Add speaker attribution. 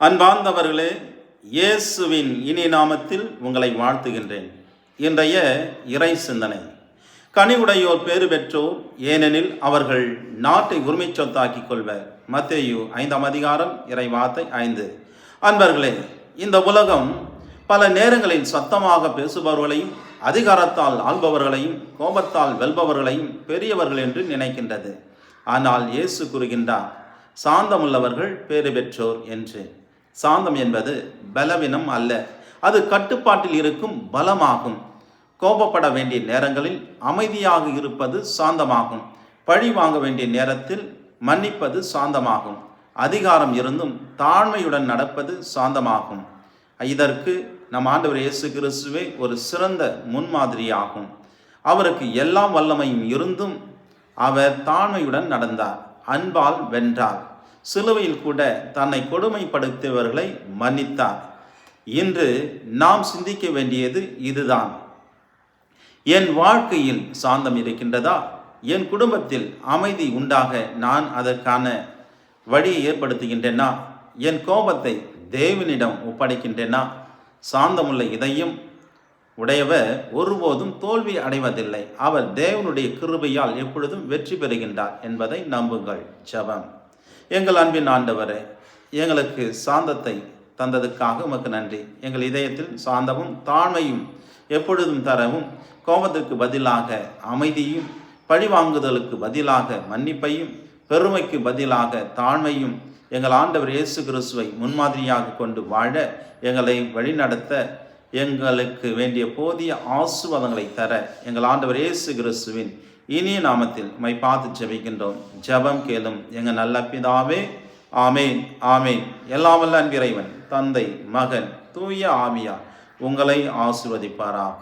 Speaker 1: அன்பார்ந்தவர்களே, இயேசுவின் இனிய நாமத்தில் உங்களை வாழ்த்துகின்றேன். இன்றைய இறை சிந்தனை, கனிவுடையோர் பேறு பெற்றோர், ஏனெனில் அவர்கள் நாட்டை உரிமை சொத்தாக்கிக் கொள்வர். மத்தேயு 5ஆம் அதிகாரம் இறை வார்த்தை 5. அன்பர்களே, இந்த உலகம் பல நேரங்களில் சத்தமாக பேசுபவர்களையும், அதிகாரத்தால் ஆள்பவர்களையும், கோபத்தால் வெல்பவர்களையும் பெரியவர்கள் என்று நினைக்கின்றது. ஆனால் இயேசு கூறுகின்றார், சாந்தமுள்ளவர்கள் பேறு பெற்றோர் என்று. சாந்தம் என்பது பலவீனம் அல்ல, அது கட்டுப்பாட்டில் இருக்கும் பலமாகும். கோபப்பட வேண்டிய நேரங்களில் அமைதியாக இருப்பது சாந்தமாகும். பழி வாங்க வேண்டிய நேரத்தில் மன்னிப்பது சாந்தமாகும். அதிகாரம் இருந்தும் தாழ்மையுடன் நடப்பது சாந்தமாகும். இதற்கு நம் ஆண்டவர் இயேசு கிறிஸ்துவே ஒரு சிறந்த முன்மாதிரியாகும். அவருக்கு எல்லா வல்லமையும் இருந்தும் அவர் தாழ்மையுடன் நடந்தார், அன்பால் வென்றார். சிலுவையில் கூட தன்னை கொடுமைப்படுத்தியவர்களை மன்னித்தார். இன்று நாம் சிந்திக்க வேண்டியது இதுதான். என் வாழ்க்கையில் சாந்தம் இருக்கின்றதா? என் குடும்பத்தில் அமைதி உண்டாக நான் அதற்கான வழியை ஏற்படுத்துகின்றேனா? என் கோபத்தை தேவனிடம் ஒப்படைக்கின்றேனா? சாந்தமுள்ள இதயம் உடையவர் ஒருபோதும் தோல்வி அடைவதில்லை. அவர் தேவனுடைய கிருபையால் எப்பொழுதும் வெற்றி பெறுகின்றார் என்பதை நம்புங்கள். ஜெபம். எங்கள் அன்பின் ஆண்டவரே, எங்களுக்கு சாந்தத்தை தந்ததுக்காக உமக்கு நன்றி. எங்கள் இதயத்தில் சாந்தமும் தாழ்மையும் எப்பொழுதும் தரவும், கோபத்திற்கு பதிலாக அமைதியும், பழிவாங்குதலுக்கு பதிலாக மன்னிப்பையும், பெருமைக்கு பதிலாக தாழ்மையும், எங்கள் ஆண்டவர் இயேசு கிறிஸ்துவை முன்மாதிரியாக கொண்டு வாழ எங்களை வழிநடத்த எங்களுக்கு வேண்டிய போதிய ஆசீர்வாதங்களை தர எங்கள் ஆண்டவர் இயேசு கிறிஸ்துவின் இனிய நாமத்தில் உம்மை பார்த்து ஜெபிக்கின்றோம். ஜெபம் கேளும் எங்கள் நல்ல பிதாவே. ஆமேன், ஆமேன். எல்லாம் வல்ல அன்பிறைவன், தந்தை, மகன், தூய ஆவியார் உங்களை ஆசீர்வதிப்பாராக.